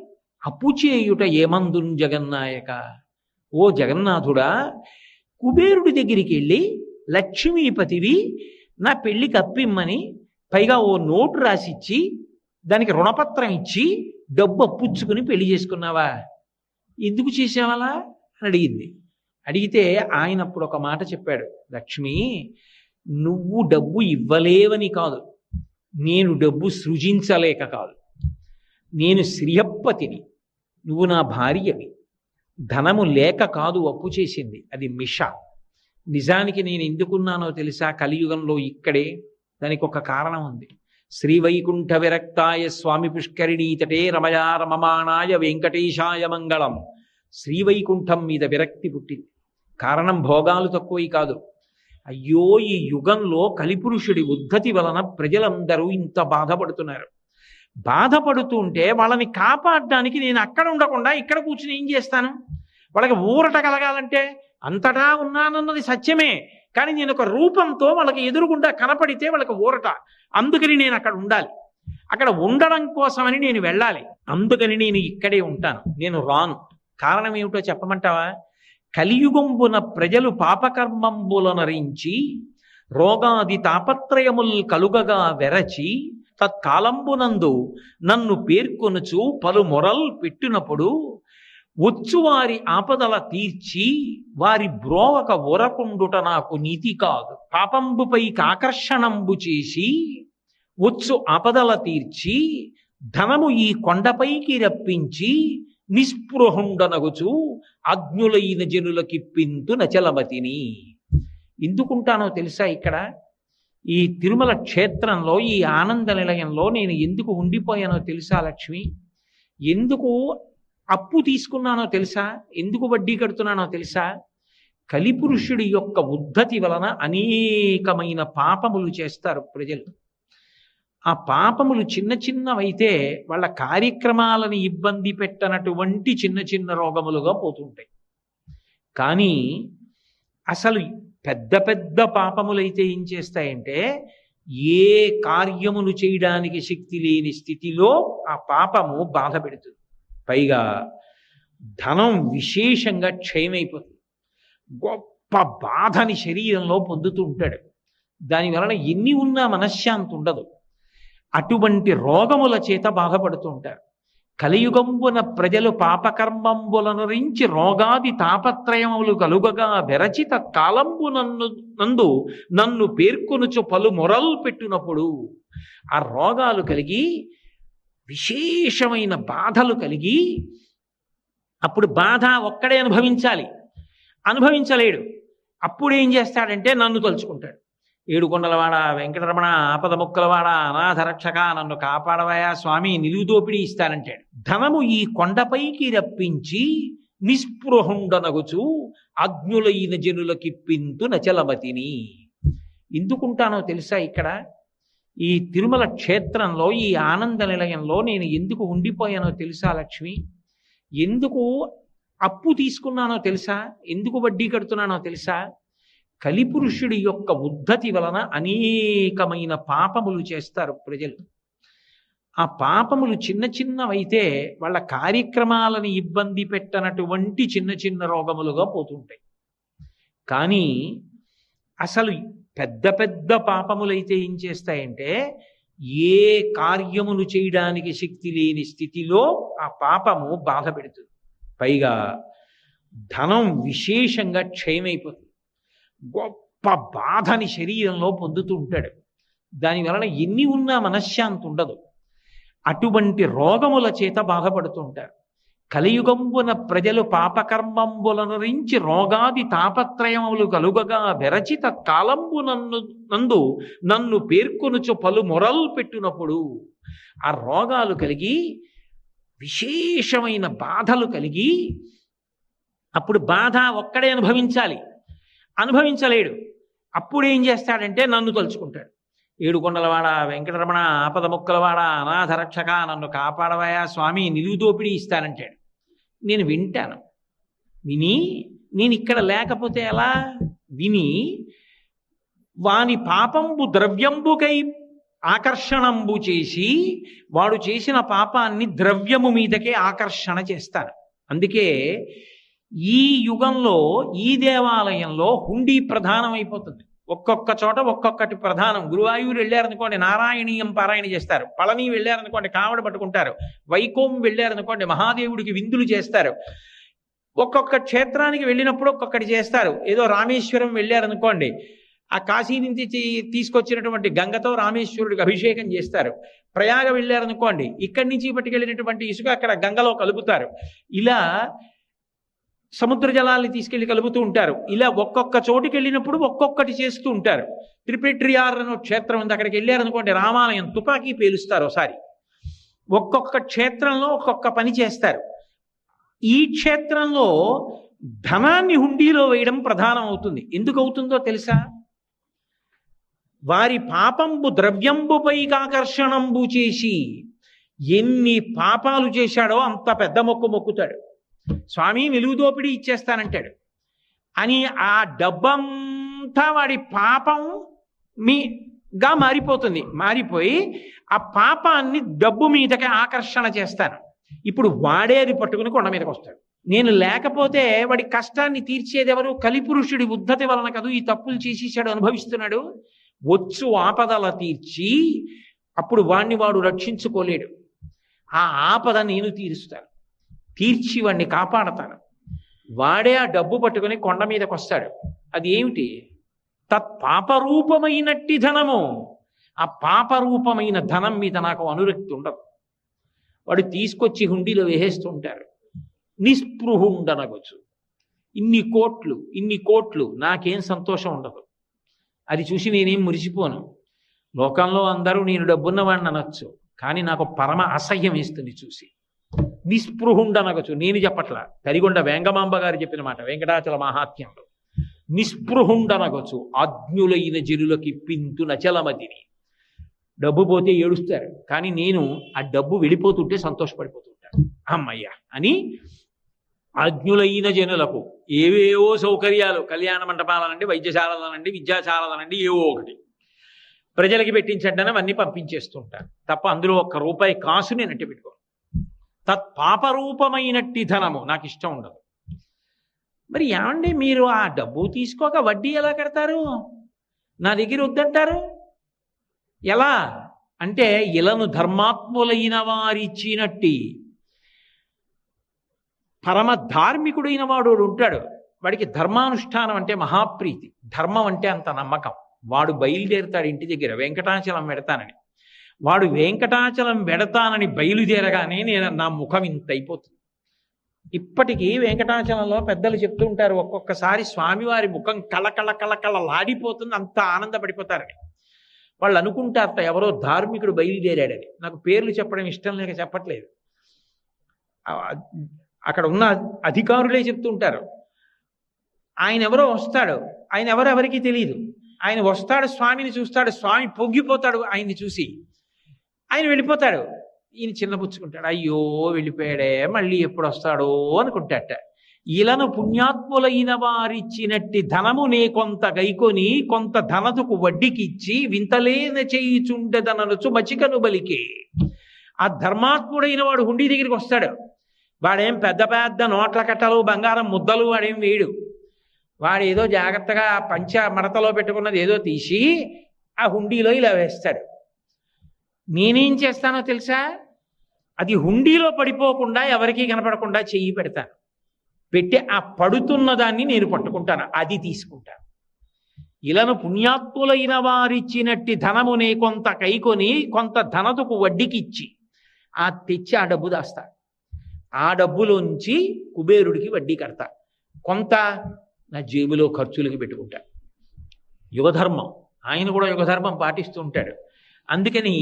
S1: అప్పు చేయుట ఏమందున్ జగన్నాయక. ఓ జగన్నాథుడా, కుబేరుడి దగ్గరికి వెళ్ళి లక్ష్మీపతివి నా పెళ్లికి అప్పిమ్మని, పైగా ఓ నోటు రాసిచ్చి దానికి రుణపత్రం ఇచ్చి డబ్బు అప్పుచ్చుకుని పెళ్లి చేసుకున్నావా? ఎందుకు చేసావలా అని అడిగింది. అడిగితే ఆయన అప్పుడు ఒక మాట చెప్పాడు. లక్ష్మి, నువ్వు డబ్బు ఇవ్వలేవని కాదు, నేను డబ్బు సృజించలేక కాదు. నేను శ్రీయప్పతిని, నువ్వు నా భార్యవి. ధనము లేక కాదు అప్పు చేసింది, అది మిష. నిజానికి నేను ఎందుకున్నానో తెలుసా? కలియుగంలో ఇక్కడే. దానికి ఒక కారణం ఉంది. శ్రీవైకుంఠ విరక్తాయ స్వామి పుష్కరిణీతటే రమయా రమమాణాయ వెంకటేశాయ మంగళం. శ్రీవైకుంఠం మీద విరక్తి పుట్టింది. కారణం భోగాలు తక్కువై కాదు. అయ్యో, ఈ యుగంలో కలిపురుషుడి ఉద్ధతి వలన ప్రజలందరూ ఇంత బాధపడుతున్నారు. బాధపడుతుంటే వాళ్ళని కాపాడడానికి నేను అక్కడ ఉండకుండా ఇక్కడ కూర్చుని ఏం చేస్తాను? వాళ్ళకి ఊరట కలగాలంటే అంతటా ఉన్నానన్నది సత్యమే, కానీ నేను ఒక రూపంతో వాళ్ళకి ఎదురుగుండా కనపడితే వాళ్ళకి ఊరట. అందుకని నేను అక్కడ ఉండాలి. అక్కడ ఉండడం కోసమని నేను వెళ్ళాలి. అందుకని నేను ఇక్కడే ఉంటాను, నేను రాను. కారణం ఏమిటో చెప్పమంటావా? కలియుగంబున ప్రజలు పాపకర్మంబులనరించి రోగాది తాపత్రయముల్ కలుగగా వెరచి తత్కాలంబునందు నన్ను పేర్కొనుచు పలు మొరల్ పెట్టినప్పుడు వచ్చు వారి ఆపదల తీర్చి వారి బ్రోవక ఒరకుండుట నాకు నీతి కాదు. పాపంబుపై ఆకర్షణంబు చేసి వచ్చు ఆపదల తీర్చి ధనము ఈ కొండపైకి రప్పించి నిస్పృహుండనగుచు అజ్ఞులైన జనులకిప్పింతు నచలమతిని. ఎందుకుంటానో తెలుసా? ఇక్కడ ఈ తిరుమల క్షేత్రంలో, ఈ ఆనంద నిలయంలో నేను ఎందుకు ఉండిపోయానో తెలుసా లక్ష్మి? ఎందుకు అప్పు తీసుకున్నానో తెలుసా? ఎందుకు వడ్డీ కడుతున్నానో తెలుసా? కలిపురుషుడి యొక్క ఉద్ధతి వలన అనేకమైన పాపములు చేస్తారు ప్రజలు. ఆ పాపములు చిన్న చిన్నవైతే వాళ్ళ కార్యక్రమాలను ఇబ్బంది పెట్టనటువంటి చిన్న చిన్న రోగములుగా పోతుంటాయి. కానీ అసలు పెద్ద పెద్ద పాపములైతే ఏం చేస్తాయంటే, ఏ కార్యమును చేయడానికి శక్తి లేని స్థితిలో ఆ పాపము బాధ పెడుతుంది. పైగా ధనం విశేషంగా క్షయమైపోతుంది. గొప్ప బాధని శరీరంలో పొందుతూ ఉంటాడు. దానివలన ఎన్ని ఉన్నా మనశ్శాంతి ఉండదు. అటువంటి రోగముల చేత బాధపడుతూ ఉంటారు. కలియుగంబున ప్రజలు పాపకర్మంబులనురించి రోగాది తాపత్రయములు కలుగగా విరచిత కాలంబు నన్ను పేర్కొనుచు పలు మొరలు పెట్టినప్పుడు ఆ రోగాలు కలిగి విశేషమైన బాధలు కలిగి, అప్పుడు బాధ ఒక్కడే అనుభవించలేడు. అప్పుడు ఏం చేస్తాడంటే నన్ను తలుచుకుంటాడు. ఏడుకొండలవాడ వెంకటరమణ, ఆపద ముక్కలవాడ, అనాథ రక్షక, నన్ను కాపాడవయా స్వామి, నిలువు దోపిడీ ఇస్తానంటాడు. ధనము ఈ కొండపైకి రప్పించి నిస్పృహుండనగుచు అజ్ఞులైన జనులకిప్పింతు నచలమతిని. ఎందుకుంటానో తెలుసా? ఇక్కడ ఈ తిరుమల క్షేత్రంలో, ఈ ఆనంద నిలయంలో నేను ఎందుకు ఉండిపోయానో తెలుసా లక్ష్మి? ఎందుకు అప్పు తీసుకున్నానో తెలుసా? ఎందుకు వడ్డీ కడుతున్నానో తెలుసా? కలిపురుషుడి యొక్క ఉద్ధతి వలన అనేకమైన పాపములు చేస్తారు ప్రజలు. ఆ పాపములు చిన్న చిన్నవైతే వాళ్ళ కార్యక్రమాలను ఇబ్బంది పెట్టనటువంటి చిన్న చిన్న రోగములుగా పోతుంటాయి. కానీ అసలు పెద్ద పెద్ద పాపములైతే ఏం చేస్తాయంటే, ఏ కార్యములు చేయడానికి శక్తి లేని స్థితిలో ఆ పాపము బాధ పెడుతుంది. పైగా ధనం విశేషంగా క్షయమైపోతుంది. గొప్ప బాధని శరీరంలో పొందుతూ ఉంటాడు. దానివలన ఎన్ని ఉన్నా మనశ్శాంతి ఉండదు. అటువంటి రోగముల చేత బాధపడుతూ ఉంటారు. కలియుగంబున ప్రజలు పాపకర్మంబులనురించి రోగాది తాపత్రయములు కలుగగా విరచిత కాలంబు నన్ను పేర్కొనుచు పలు మొరలు పెట్టినప్పుడు ఆ రోగాలు కలిగి విశేషమైన బాధలు కలిగి, అప్పుడు బాధ ఒక్కడే అనుభవించలేడు. అప్పుడు ఏం చేస్తాడంటే నన్ను తలుచుకుంటాడు. ఏడుకొండలవాడ వెంకటరమణ, ఆపద ముక్కలవాడ, అనాథ రక్షక, నన్ను కాపాడవయా స్వామి, నిలువు దోపిడీ ఇస్తానంటాడు. నేను వింటాను. విని నేను ఇక్కడ లేకపోతే ఎలా? విని వాని పాపంబు ద్రవ్యంబుకై ఆకర్షణంబు చేసి, వాడు చేసిన పాపాన్ని ద్రవ్యము మీదకే ఆకర్షణ చేస్తాను. అందుకే ఈ యుగంలో ఈ దేవాలయంలో హుండీ ప్రధానమైపోతుంది. ఒక్కొక్క చోట ఒక్కొక్కటి ప్రధానం. గురువాయూరు వెళ్ళారనుకోండి నారాయణీయం పారాయణ చేస్తారు. పళని వెళ్ళారనుకోండి కావడ పట్టుకుంటారు. వైకోం వెళ్ళారనుకోండి మహాదేవుడికి విందులు చేస్తారు. ఒక్కొక్క క్షేత్రానికి వెళ్ళినప్పుడు ఒక్కొక్కటి చేస్తారు. ఏదో రామేశ్వరం వెళ్ళారనుకోండి, ఆ కాశీ నుంచి తీసుకొచ్చినటువంటి గంగతో రామేశ్వరుడికి అభిషేకం చేస్తారు. ప్రయాగ వెళ్ళారనుకోండి, ఇక్కడి నుంచి పట్టుకెళ్ళినటువంటి ఇసుక అక్కడ గంగలో కలుపుతారు. ఇలా సముద్ర జలాల్ని తీసుకెళ్లి కలుపుతూ ఉంటారు. ఇలా ఒక్కొక్క చోటుకి వెళ్ళినప్పుడు ఒక్కొక్కటి చేస్తూ ఉంటారు. త్రిపెట్రియార్ అనే క్షేత్రం ఉంది, అక్కడికి వెళ్ళారనుకోండి రామాలయం తుపాకీ పేలుస్తారు ఒకసారి. ఒక్కొక్క క్షేత్రంలో ఒక్కొక్క పని చేస్తారు. ఈ క్షేత్రంలో ధనాన్ని హుండీలో వేయడం ప్రధానం అవుతుంది. ఎందుకు అవుతుందో తెలుసా? వారి పాపంబు ద్రవ్యంబుపైకి ఆకర్షణంబు చేసి, ఎన్ని పాపాలు చేశాడో అంత పెద్ద మొక్కుతాడు. స్వామి నిలువు దోపిడీ ఇచ్చేస్తానంటాడు. అని ఆ డబ్బంతా వాడి పాపం మీగా మారిపోయి ఆ పాపాన్ని డబ్బు మీదకి ఆకర్షణ చేస్తాను. ఇప్పుడు వాడే అది పట్టుకుని కొండ మీదకి వస్తాడు. నేను లేకపోతే వాడి కష్టాన్ని తీర్చేది ఎవరు? కలిపురుషుడి ఉద్ధతి వలన కదూ ఈ తప్పులు చేసేసాడు, అనుభవిస్తున్నాడు. వచ్చు ఆపదల తీర్చి అప్పుడు వాడు రక్షించుకోలేడు. ఆ ఆపద నేను తీరుస్తాను, తీర్చి వాడిని కాపాడతాను. వాడే ఆ డబ్బు పట్టుకుని కొండ మీదకి వస్తాడు. అది ఏమిటి? తత్పాపరూపమైనట్టి ధనము. ఆ పాపరూపమైన ధనం మీద నాకు అనురక్తి ఉండదు. వాడు తీసుకొచ్చి హుండీలో వేసేస్తుంటారు. నిస్పృహుండనగొచ్చు. ఇన్ని కోట్లు నాకేం సంతోషం ఉండదు. అది చూసి నేనేం మురిసిపోను. లోకంలో అందరూ నేను డబ్బున్నవాడిని అనొచ్చు, కానీ నాకు పరమ అసహ్యం వేస్తుంది చూసి. నిస్పృహుండనగొచ్చు. నేను చెప్పట్లా, తరిగొండ వేంగమాంబ గారు చెప్పిన మాట వెంకటాచల మహాత్మ్యంలో. నిస్పృహుండనగొచ్చు అజ్ఞులైన జనులకి పింతు నచలమతిని. డబ్బు పోతే ఏడుస్తారు, కానీ నేను ఆ డబ్బు వెళ్ళిపోతుంటే సంతోషపడిపోతుంటాను. అమ్మయ్య అని అజ్ఞులైన జనులకు ఏవేవో సౌకర్యాలు, కళ్యాణ మంటపాలనండి, వైద్యశాలలనండి, విద్యాశాలలనండి, ఏవో ఒకటి ప్రజలకి పెట్టించండి అవన్నీ పంపించేస్తుంటారు తప్ప అందులో ఒక్క రూపాయి కాసు నేను అట్టి పెట్టుకోను. తత్పాపరూపమైనట్టి ధనము నాకు ఇష్టం ఉండదు. మరి ఏమండి మీరు ఆ డబ్బు తీసుకోక వడ్డీ ఎలా కడతారు? నా దగ్గర వద్దంటారు ఎలా అంటే, ఇలను ధర్మాత్ములైన వారిచ్చినట్టి పరమ ధార్మికుడైన వాడు ఉంటాడు, వాడికి ధర్మానుష్ఠానం అంటే మహాప్రీతి, ధర్మం అంటే అంత నమ్మకం. వాడు బయలుదేరుతాడు ఇంటి దగ్గర వెంకటాచలం పెడతానని. వాడు వెంకటాచలం పెడతానని బయలుదేరగానే నా ముఖం ఇంత అయిపోతుంది. ఇప్పటికీ వెంకటాచలంలో పెద్దలు చెప్తూ ఉంటారు, ఒక్కొక్కసారి స్వామివారి ముఖం కళలాడిపోతుంది, అంత ఆనందపడిపోతారని. వాళ్ళు అనుకుంటారట ఎవరో ధార్మికుడు బయలుదేరాడని. నాకు పేర్లు చెప్పడం ఇష్టం లేక చెప్పట్లేదు, అక్కడ ఉన్న అధికారులే చెప్తుంటారు. ఆయన ఎవరో వస్తాడు, ఆయన ఎవరో ఎవరికి తెలియదు. ఆయన వస్తాడు, స్వామిని చూస్తాడు, స్వామి పొంగిపోతాడు ఆయన్ని చూసి, ఆయన వెళ్ళిపోతాడు. ఈయన చిన్నపుచ్చుకుంటాడు, అయ్యో వెళ్ళిపోయాడే, మళ్ళీ ఎప్పుడు వస్తాడో అనుకుంటాట. ఇలను పుణ్యాత్ములైన వారిచ్చినట్టి ధనము నే కొంత గైకొని కొంత ధనతుకు వడ్డీకిచ్చి వింతలేన చేయుచుండెదననుచు మచికను బలికే. ఆ ధర్మాత్ముడైన వాడు హుండీ దగ్గరికి వస్తాడు. వాడేం పెద్ద పెద్ద నోట్ల కట్టలు బంగారం ముద్దలు వాడేం వేయడు. వాడు ఏదో జాగ్రత్తగా పంచ మడతలో పెట్టుకున్నది ఏదో తీసి ఆ హుండీలో ఇలా వేస్తాడు. నేనేం చేస్తానో తెలుసా, అది హుండీలో పడిపోకుండా ఎవరికీ కనపడకుండా చెయ్యి పెడతాను, పెట్టి ఆ పడుతున్న దాన్ని నేను పట్టుకుంటాను, అది తీసుకుంటాను. ఇలను పుణ్యాత్ములైన వారిచ్చినట్టి ధనమునే కొంత కైకొని కొంత ధనతుకు వడ్డీకిచ్చి ఆ తెచ్చి ఆ డబ్బు దాస్తా. ఆ డబ్బులోంచి కుబేరుడికి వడ్డీ కడతా, కొంత నా జేబులో ఖర్చులకి పెట్టుకుంటా. యుగధర్మం, ఆయన కూడా యుగధర్మం పాటిస్తూ ఉంటాడు. అందుకని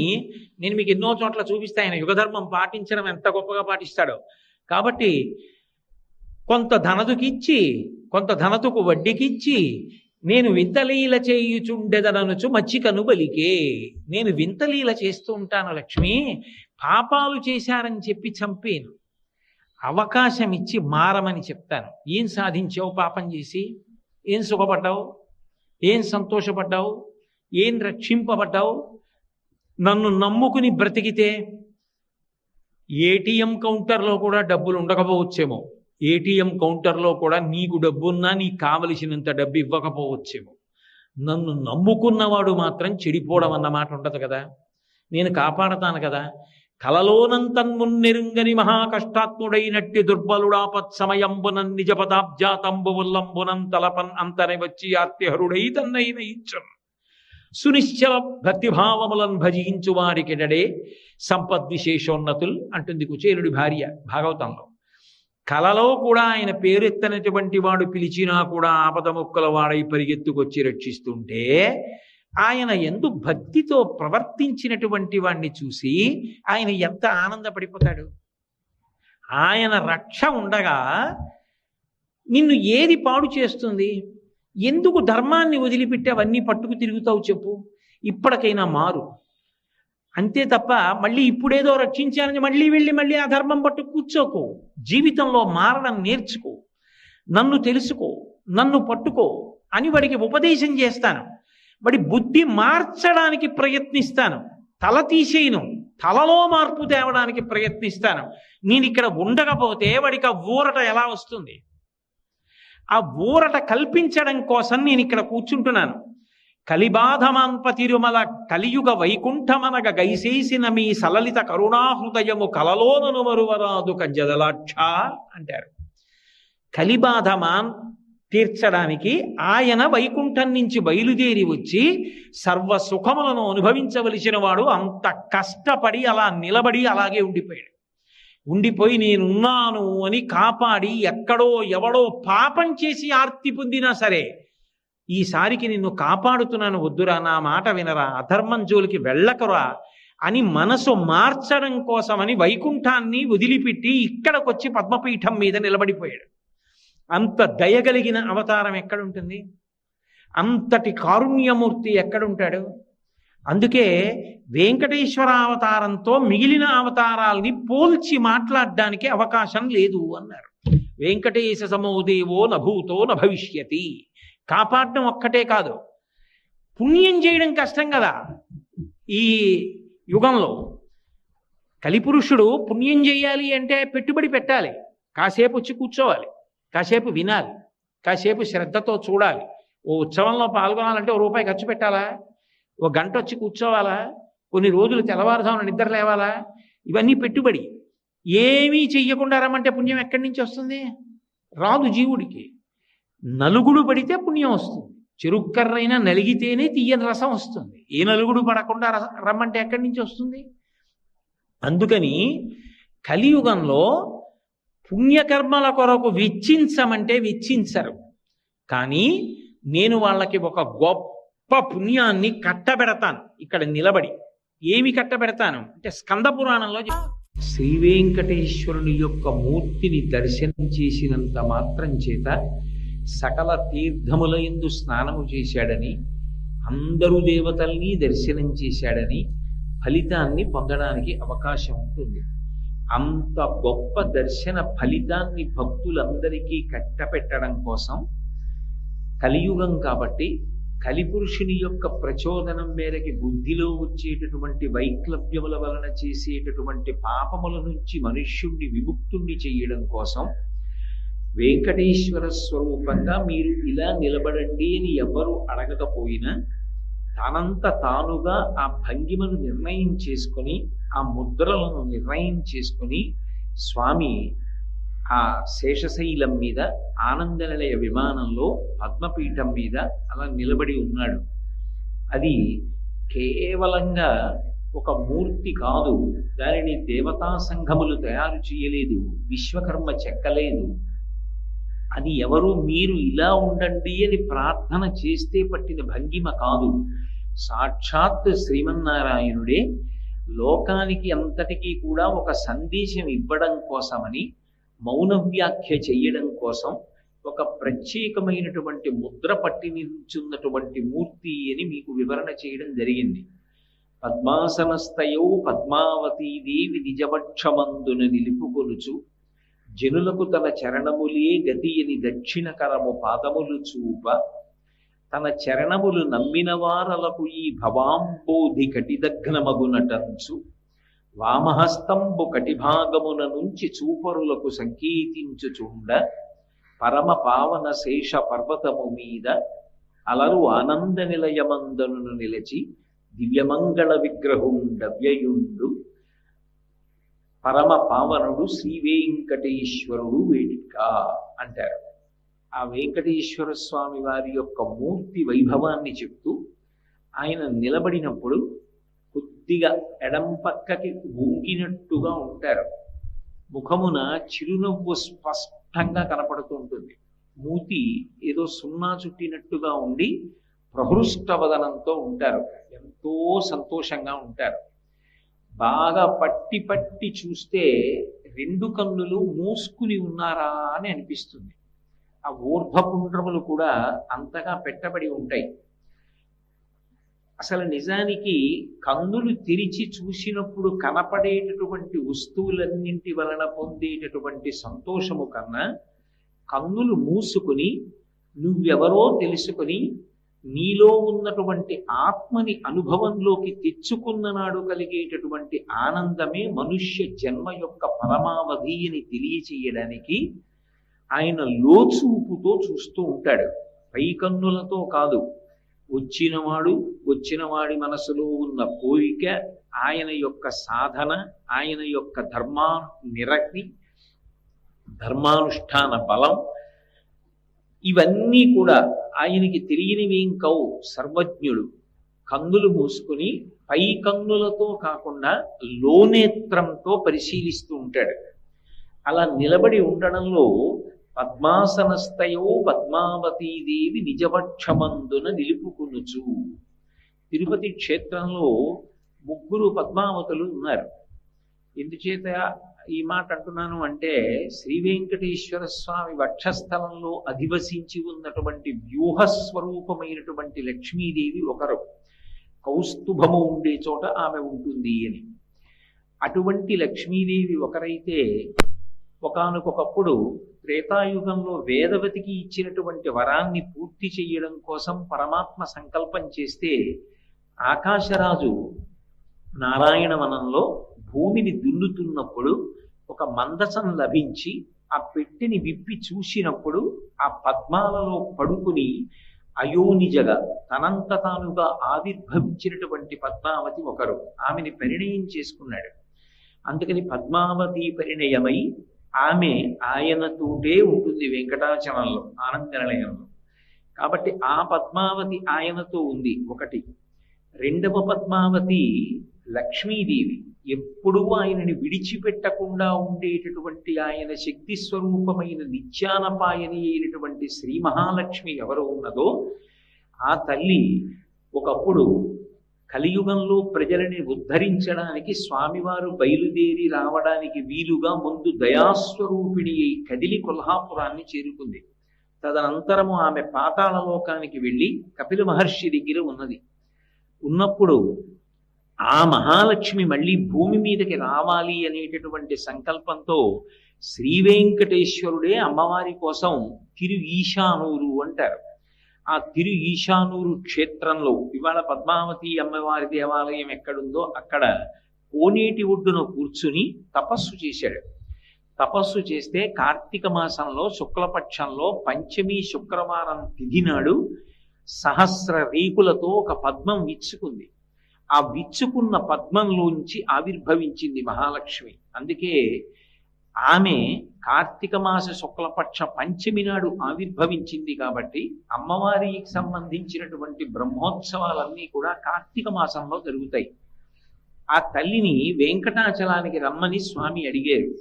S1: నేను మీకు ఎన్నో చోట్ల చూపిస్తే ఆయన యుగధర్మం పాటించడం ఎంత గొప్పగా పాటిస్తాడో. కాబట్టి కొంత ధనతుకిచ్చి కొంత ధనతుకు వడ్డీకిచ్చి నేను వింతలీల చేయుచుండెదననుచు మచ్చికను బలికే. నేను వింతలీల చేస్తూ ఉంటాను లక్ష్మి, పాపాలు చేశారని చెప్పి చంపేను, అవకాశం ఇచ్చి మారమని చెప్తాను. ఏం సాధించావు పాపం చేసి? ఏం సుఖపడ్డావు? ఏం సంతోషపడ్డావు? ఏం రక్షింపబడ్డావు? నన్ను నమ్ముకుని బ్రతికితే ఏటీఎం కౌంటర్లో కూడా డబ్బులు ఉండకపోవచ్చేమో, ఏటీఎం కౌంటర్లో కూడా నీకు డబ్బున్నా నీకు కావలసినంత డబ్బు ఇవ్వకపోవచ్చేమో. నన్ను నమ్ముకున్నవాడు మాత్రం చెడిపోవడం అన్నమాట ఉండదు కదా, నేను కాపాడతాను కదా. కలలోనంతన్మున్నెరుంగని మహాకష్టాత్ముడైనట్టి దుర్బలుడాపత్ సమయంబునం నిజ పదాబ్జాతంబు ఉల్లంబునం తలపన్ అంతని వచ్చి ఆర్తిహరుడై తన్నైన ఇచ్చం సునిశ్చల భక్తిభావములను భజించు వారికిడడే సంపద్విశేషోన్నతులు అంటుంది కుచేలుడి భార్య భాగవతంలో. కలలో కూడా ఆయన పేరెత్తనటువంటి వాడు పిలిచినా కూడా ఆపదముక్కల వాడై పరిగెత్తుకొచ్చి రక్షిస్తుంటే ఆయన ఎందు భక్తితో ప్రవర్తించినటువంటి వాణ్ణి చూసి ఆయన ఎంత ఆనందపడిపోతాడు. ఆయన రక్ష ఉండగా నిన్ను ఏది పాడు చేస్తుంది? ఎందుకు ధర్మాన్ని వదిలిపెట్టి అవన్నీ పట్టుకు తిరుగుతావు చెప్పు? ఇప్పటికైనా మారు, అంతే తప్ప మళ్ళీ ఇప్పుడేదో రక్షించాలని మళ్ళీ వెళ్ళి మళ్ళీ ఆ ధర్మం పట్టు కూర్చోకు. జీవితంలో మారడం నేర్చుకో, నన్ను తెలుసుకో, నన్ను పట్టుకో అని వాడికి ఉపదేశం చేస్తాను. వాడి బుద్ధి మార్చడానికి ప్రయత్నిస్తాను, తల తీసేయను, తలలో మార్పు తేవడానికి ప్రయత్నిస్తాను. నేను ఇక్కడ ఉండకపోతే వాడికి ఆ ఊరట ఎలా వస్తుంది? ఆ ఊరట కల్పించడం కోసం నేను ఇక్కడ కూర్చుంటున్నాను. కలిబాధమాన్ప తిరుమల కలియుగ వైకుంఠమనగ గైసేసిన మీ సలలిత కరుణాహృదయము కలలోనను మరువరాదు కంజదలాక్ష అంటారు. కలిబాధమాన్ తీర్చడానికి ఆయన వైకుంఠం నుంచి బయలుదేరి వచ్చి సర్వ సుఖములను అనుభవించవలసిన వాడు అంత కష్టపడి అలా నిలబడి అలాగే ఉండిపోయి నేనున్నాను అని కాపాడి ఎక్కడో ఎవడో పాపం చేసి ఆర్తి పొందినా సరే ఈసారికి నిన్ను కాపాడుతున్నాను, వద్దురా, నా మాట వినరా, అధర్మం జోలికి వెళ్ళకరా అని మనసు మార్చడం కోసమని వైకుంఠాన్ని వదిలిపెట్టి ఇక్కడికొచ్చి పద్మపీఠం మీద నిలబడిపోయాడు. అంత దయగలిగిన అవతారం ఎక్కడుంటుంది? అంతటి కారుణ్యమూర్తి ఎక్కడుంటాడు? అందుకే వెంకటేశ్వర అవతారంతో మిగిలిన అవతారాల్ని పోల్చి మాట్లాడడానికి అవకాశం లేదు అన్నారు. వెంకటేశ సమోదేవో నభూతో నభవిష్యతి. కాపాడడం ఒక్కటే కాదు, పుణ్యం చేయడం కష్టం కదా. ఈ యుగంలో కలిపురుషుడు పుణ్యం చేయాలి అంటే పెట్టుబడి పెట్టాలి, కాసేపు వచ్చి కూర్చోవాలి, కాసేపు వినాలి, కాసేపు శ్రద్ధతో చూడాలి. ఓ ఉత్సవంలో పాల్గొనాలంటే ₹1 ఖర్చు పెట్టాలా? ఓ గంట వచ్చి కూర్చోవాలా? కొన్ని రోజులు తెల్లవారుజామున నిద్ర లేవాలా? ఇవన్నీ పెట్టుబడి. ఏమీ చెయ్యకుండా రమ్మంటే పుణ్యం ఎక్కడి నుంచి వస్తుంది? రాదు జీవుడికి. నలుగుడు పడితే పుణ్యం వస్తుంది. చెరుక్కర్రైనా నలిగితేనే తీయని రసం వస్తుంది. ఏ నలుగుడు పడకుండా రమ్మంటే ఎక్కడి నుంచి వస్తుంది? అందుకని కలియుగంలో పుణ్యకర్మల కొరకు వెచ్చించమంటే వెచ్చించరు. కానీ నేను వాళ్ళకి ఒక గొప్ప పుణ్యాన్ని కట్టబెడతాను. ఇక్కడ నిలబడి ఏమి కట్టబెడతాను అంటే, స్కంద పురాణంలో శ్రీ వెంకటేశ్వరుని యొక్క మూర్తిని దర్శనం చేసినంత మాత్రం చేత సకల తీర్థముల యందు స్నానము చేశాడని, అందరూ దేవతల్ని దర్శనం చేశాడని ఫలితాన్ని పొందడానికి అవకాశం ఉంటుంది. అంత గొప్ప దర్శన ఫలితాన్ని భక్తులందరికీ కట్టపెట్టడం కోసం కలియుగం కాబట్టి కలిపురుషుని యొక్క ప్రచోదనం మేరకి బుద్ధిలో వచ్చేటటువంటి వైక్లభ్యముల వలన చేసేటటువంటి పాపముల నుంచి మనుష్యుణ్ణి విముక్తుణ్ణి చేయడం కోసం వెంకటేశ్వర స్వరూపంగా మీరు ఇలా నిలబడండి అని ఎవరు అడగకపోయినా తనంత తానుగా ఆ భంగిమను నిర్ణయం చేసుకొని, ఆ ముద్రలను నిర్ణయం చేసుకొని స్వామి ఆ శేషశైలం మీద, ఆనందనిలయ విమానంలో, పద్మపీఠం మీద అలా నిలబడి ఉన్నాడు. అది కేవలంగా ఒక మూర్తి కాదు. దానిని దేవతా సంఘములు తయారు చేయలేదు, విశ్వకర్మ చెక్కలేదు. అది ఎవరు మీరు ఇలా ఉండండి అని ప్రార్థన చేస్తే పట్టిన భంగిమ కాదు. సాక్షాత్ శ్రీమన్నారాయణుడే లోకానికి అంతటికీ కూడా ఒక సందేశం ఇవ్వడం కోసమని, మౌన వ్యాఖ్య చెయ్యడం కోసం ఒక ప్రత్యేకమైనటువంటి ముద్ర పట్టి నిల్చున్నటువంటి మూర్తి అని మీకు వివరణ చేయడం జరిగింది. పద్మాసనస్థయౌ పద్మావతీదేవి నిజవక్షమందున నిలుపుకొనుచు, జనులకు తన చరణములే గతి అని దక్షిణ కరము పాదములు చూప, తన చరణములు నమ్మిన వారలకు ఈ భవాంబోధి కటిదగ్నమగునటంచు, వామహస్తంబు కటిభాగమున నుంచి చూపరులకు సంకేతించుచుండ, పరమ పావన శేష పర్వతము మీద అలరు ఆనంద నిలయమందను నిలచి, దివ్యమంగళ విగ్రహుండవ్యయుండు పరమ పావనుడు శ్రీ వెంకటేశ్వరుడు వేడిక అంటారు. ఆ వెంకటేశ్వర స్వామి వారి యొక్క మూర్తి వైభవాన్ని చెప్తూ ఆయన నిలబడినప్పుడు కొద్దిగా ఎడం పక్కకి వంగినట్టుగా ఉంటారు. ముఖమున చిరునవ్వు స్పష్టంగా కనపడుతూ ఉంటుంది. మూతి ఏదో సున్నా చుట్టినట్టుగా ఉండి ప్రహృష్టవదనంతో ఉంటారు. ఎంతో సంతోషంగా ఉంటారు. బాగా పట్టి పట్టి చూస్తే రెండు కన్నులు మూసుకుని ఉన్నారా అని అనిపిస్తుంది. ఆ ఊర్ధ్వపుండ్రములు కూడా అంతగా పెట్టబడి ఉంటాయి. అసలు నిజానికి కన్నులు తెరిచి చూసినప్పుడు కనపడేటటువంటి వస్తువులన్నింటి వలన పొందేటటువంటి సంతోషము కన్నా, కన్నులు మూసుకుని నువ్వెవరో తెలుసుకొని నీలో ఉన్నటువంటి ఆత్మని అనుభవంలోకి తెచ్చుకున్న నాడు కలిగేటటువంటి ఆనందమే మనుష్య జన్మ యొక్క పరమావధి అని తెలియచేయడానికి ఆయన లోచూపుతో చూస్తూ ఉంటాడు. పై కన్నులతో కాదు. వచ్చినవాడి మనసులో ఉన్న కోరిక, ఆయన యొక్క సాధన, ఆయన యొక్క నిరక్తి, ధర్మానుష్ఠాన బలం, ఇవన్నీ కూడా ఆయనకి తెలియనివేం కావు. సర్వజ్ఞుడు. కన్నులు మూసుకుని పై కన్నులతో కాకుండా లోనేత్రంతో పరిశీలిస్తూ ఉంటాడు. అలా నిలబడి ఉండడంలో పద్మాసనస్థయో పద్మావతీదేవి నిజవక్షమందున నిలుపుకొనుచు. తిరుపతి క్షేత్రంలో 3 పద్మావతులు ఉన్నారు. ఎందుచేత ఈ మాట అంటున్నాను అంటే, శ్రీ వెంకటేశ్వర స్వామి వక్షస్థలంలో అధివసించి ఉన్నటువంటి వ్యూహస్వరూపమైనటువంటి లక్ష్మీదేవి ఒకరు. కౌస్తుభము ఉండే చోట ఆమె ఉంటుంది అని. అటువంటి లక్ష్మీదేవి ఒకరైతే, ఒకానొకప్పుడు త్రేతాయుగంలో వేదవతికి ఇచ్చినటువంటి వరాన్ని పూర్తి చెయ్యడం కోసం పరమాత్మ సంకల్పం చేస్తే, ఆకాశరాజు నారాయణవనంలో భూమిని దున్నుతున్నప్పుడు ఒక మందసం లభించి ఆ పెట్టెని విప్పి చూసినప్పుడు ఆ పద్మాలలో పడుకుని అయోనిజగా తనంత తానుగా ఆవిర్భవించినటువంటి పద్మావతి ఒకరు. ఆమెని పరిణయం చేసుకున్నాడు. అందుకని పద్మావతి పరిణయమై ఆమె ఆయనతోటే ఉంటుంది వెంకటాచలంలో, ఆనంద నిలయంలో. కాబట్టి ఆ పద్మావతి ఆయనతో ఉంది ఒకటి. రెండవ పద్మావతి లక్ష్మీదేవి, ఎప్పుడూ ఆయనని విడిచిపెట్టకుండా ఉండేటటువంటి ఆయన శక్తి స్వరూపమైన నిత్యానపాయని అయినటువంటి శ్రీ మహాలక్ష్మి ఎవరు ఉన్నదో ఆ తల్లి ఒకప్పుడు కలియుగంలో ప్రజలని ఉద్ధరించడానికి స్వామివారు బయలుదేరి రావడానికి వీలుగా ముందు దయాస్వరూపిణి అయి కదిలి కొల్హాపురాన్ని చేరుకుంది. తదనంతరము ఆమె పాతాళ లోకానికి వెళ్ళి కపిల మహర్షి దగ్గర ఉన్నది. ఉన్నప్పుడు ఆ మహాలక్ష్మి మళ్ళీ భూమి మీదకి రావాలి అనేటటువంటి సంకల్పంతో శ్రీ వెంకటేశ్వరుడే అమ్మవారి కోసం తిరు ఈశానూరు అంటారు. ఆ తిరు ఈశానూరు క్షేత్రంలో ఇవాళ పద్మావతి అమ్మవారి దేవాలయం ఎక్కడుందో అక్కడ కోనేటి ఒడ్డున కూర్చుని తపస్సు చేశాడు. తపస్సు చేస్తే కార్తీక మాసంలో శుక్లపక్షంలో పంచమి శుక్రవారం తిథి నాడు సహస్ర రేకులతో ఒక పద్మం విచ్చుకుంది. ఆ విచ్చుకున్న పద్మంలోంచి ఆవిర్భవించింది మహాలక్ష్మి. అందుకే ఆమె కార్తీక మాస శుక్లపక్ష పంచమి నాడు ఆవిర్భవించింది. కాబట్టి అమ్మవారికి సంబంధించినటువంటి బ్రహ్మోత్సవాలన్నీ కూడా కార్తీక మాసంలో జరుగుతాయి. ఆ తల్లిని వెంకటాచలానికి రమ్మని స్వామి అడిగారు.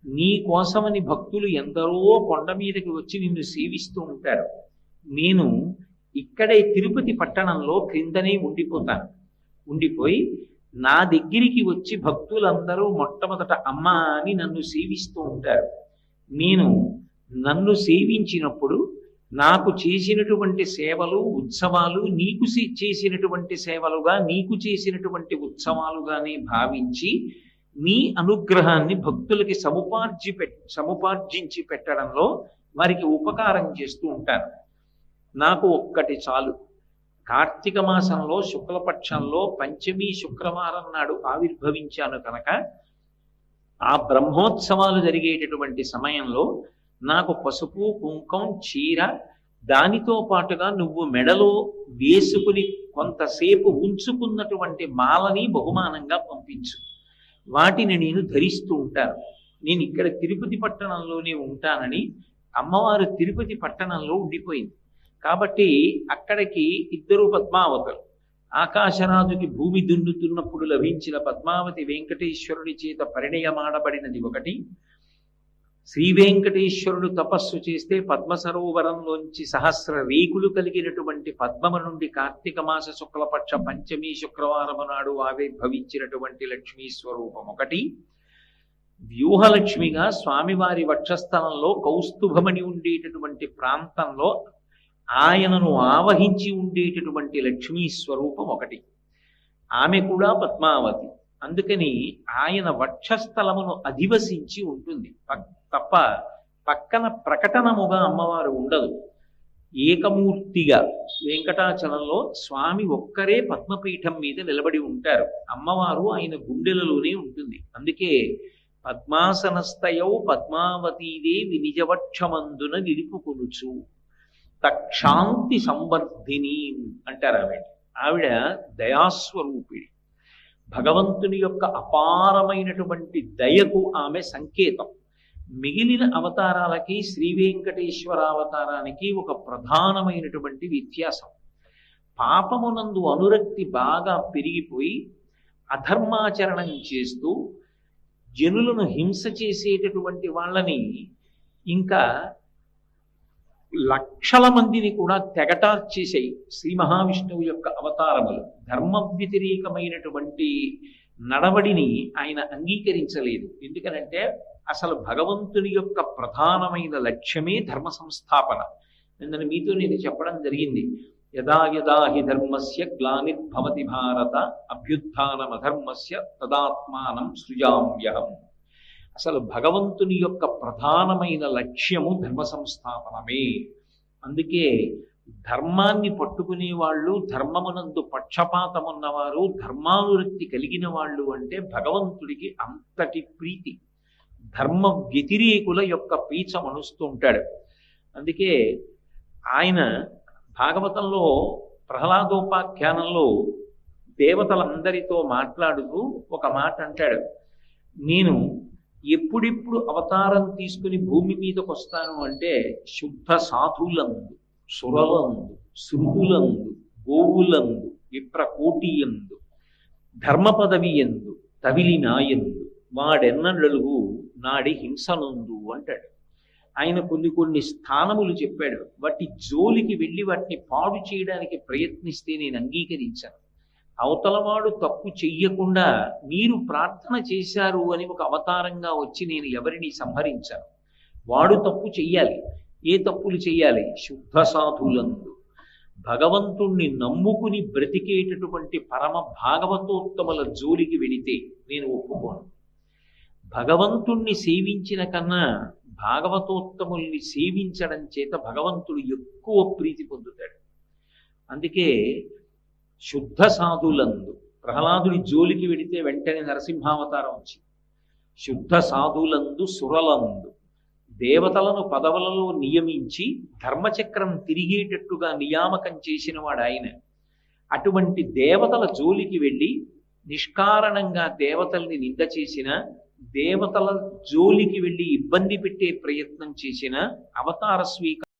S1: నీ కోసమని భక్తులు ఎందరో కొండ మీదకి వచ్చి నిన్ను సేవిస్తూ ఉంటారు. నేను ఇక్కడే తిరుపతి పట్టణంలో క్రిందనే ఉండిపోతాను. ఉండిపోయి నా దగ్గరికి వచ్చి భక్తులందరూ మొట్టమొదట అమ్మ అని నన్ను సేవిస్తూ ఉంటారు. నేను నన్ను సేవించినప్పుడు నాకు చేసినటువంటి సేవలు ఉత్సవాలు నీకు చేసినటువంటి సేవలుగా, నీకు చేసినటువంటి ఉత్సవాలుగానే భావించి నీ అనుగ్రహాన్ని భక్తులకి సముపార్జించి పెట్టడంలో వారికి ఉపకారం చేస్తూ ఉంటాను. నాకు ఒక్కటి చాలు. కార్తీక మాసంలో శుక్లపక్షంలో పంచమి శుక్రవారం నాడు ఆవిర్భవించాను కనుక ఆ బ్రహ్మోత్సవాలు జరిగేటటువంటి సమయంలో నాకు పసుపు కుంకం చీర, దానితో పాటుగా నువ్వు మెడలో వేసుకుని కొంతసేపు ఉంచుకున్నటువంటి మాలని బహుమానంగా పంపించు. వాటిని నేను ధరిస్తూ ఉంటాను. నేను ఇక్కడ తిరుపతి పట్టణంలోనే ఉంటానని అమ్మవారు తిరుపతి పట్టణంలో ఉండిపోయింది. కాబట్టి అక్కడికి ఇద్దరు పద్మావతులు, ఆకాశరాజుకి భూమి దున్నుతున్నప్పుడు లభించిన పద్మావతి వెంకటేశ్వరుడి చేత పరిణయమాడబడినది ఒకటి. శ్రీ వెంకటేశ్వరుడు తపస్సు చేస్తే పద్మ సరోవరంలోంచి సహస్ర రేకులు కలిగినటువంటి పద్మము నుండి కార్తీక మాస శుక్లపక్ష పంచమి శుక్రవారము నాడు ఆవిర్భవించినటువంటి లక్ష్మీ స్వరూపం ఒకటి. వ్యూహలక్ష్మిగా స్వామివారి వక్షస్థలంలో కౌస్తుభమణి ఉండేటటువంటి ప్రాంతంలో ఆయనను ఆవహించి ఉండేటటువంటి లక్ష్మీ స్వరూపం ఒకటి. ఆమె కూడా పద్మావతి. అందుకని ఆయన వక్షస్థలమును అధివసించి ఉంటుంది తప్ప పక్కన ప్రకటనముగా అమ్మవారు ఉండదు. ఏకమూర్తిగా వెంకటాచలంలో స్వామి ఒక్కరే పద్మపీఠం మీద నిలబడి ఉంటారు. అమ్మవారు ఆయన గుండెలలోనే ఉంటుంది. అందుకే పద్మాసనస్థయౌ పద్మావతీదేవి నిజవక్షమందున నిలుపుకొనుచు తక్షాంతి సంవర్ధిని అంటారు. ఆవిడ దయాస్వరూపిణి. భగవంతుని యొక్క అపారమైనటువంటి దయకు ఆమె సంకేతం. మిగిలిన అవతారాలకి శ్రీ వెంకటేశ్వర అవతారానికి ఒక ప్రధానమైనటువంటి వ్యత్యాసం. పాపమునందు అనురక్తి బాగా పెరిగిపోయి అధర్మాచరణం చేస్తూ జనులను హింస చేసేటటువంటి వాళ్ళని, ఇంకా లక్షల మందిని కూడా తెగటార్చేసాయి శ్రీ మహావిష్ణువు యొక్క అవతారములు. ధర్మ వ్యతిరేకమైనటువంటి నడవడిని ఆయన అంగీకరించలేదు. ఎందుకనంటే అసలు భగవంతుని యొక్క ప్రధానమైన లక్ష్యమే ధర్మ సంస్థాపన. నిన్న మీతో నేను చెప్పడం జరిగింది. యదా యదా హి ధర్మస్య గ్లానిర్భవతి భారత అభ్యుత్థానమధర్మస్య తదాత్మానం సృజామ్యహం. అసలు భగవంతుని యొక్క ప్రధానమైన లక్ష్యము ధర్మ సంస్థాపనమే. అందుకే ధర్మాన్ని పట్టుకునే వాళ్ళు, ధర్మమునందు పక్షపాతమున్నవారు, ధర్మానురక్తి కలిగిన వాళ్ళు అంటే భగవంతుడికి అంతటి ప్రీతి. ధర్మ వ్యతిరేకుల యొక్క పీచమనుస్తూ ఉంటాడు. అందుకే ఆయన భాగవతంలో ప్రహ్లాదోపాఖ్యానంలో దేవతలందరితో మాట్లాడుతూ ఒక మాట అంటాడు. నేను ఎప్పుడెప్పుడు అవతారం తీసుకుని భూమి మీదకి వస్తాను అంటే శుద్ధ సాధులందు, సురలందు, శృతులందు, గోవులందు, విప్రకోటియందు, ధర్మ పదవి ఎందు, తవిలి నాయందు వాడెన్నడలుగు నాడి హింసనందు అంటాడు. ఆయన కొన్ని స్థానములు చెప్పాడు. వాటి జోలికి వెళ్ళి వాటిని పాడు చేయడానికి ప్రయత్నిస్తే నేను అంగీకరించాను. అవతలవాడు తప్పు చెయ్యకుండా మీరు ప్రార్థన చేశారు అని ఒక అవతారంగా వచ్చి నేను ఎవరిని సంహరించాను. వాడు తప్పు చెయ్యాలి. ఏ తప్పులు చెయ్యాలి? శుద్ధ సాధులందు, భగవంతుణ్ణి నమ్ముకుని బ్రతికేటటువంటి పరమ భాగవతోత్తముల జోలికి వెళితే నేను ఒప్పుకోను. భగవంతుణ్ణి సేవించిన కన్నా భాగవతోత్తముల్ని సేవించడం చేత భగవంతుడు ఎక్కువ ప్రీతి పొందుతాడు. అందుకే శుద్ధ సాధులందు, ప్రహ్లాదుడి జోలికి వెడితే వెంటనే నరసింహావతారం వచ్చింది. శుద్ధ సాధులందు, సురలందు, దేవతలను పదవులలో నియమించి ధర్మచక్రం తిరిగేటట్టుగా నియామకం చేసిన వాడు ఆయన. అటువంటి దేవతల జోలికి వెళ్ళి నిష్కారణంగా దేవతల్ని నింద చేసిన, దేవతల జోలికి వెళ్ళి ఇబ్బంది పెట్టే ప్రయత్నం చేసిన అవతార స్వీకారం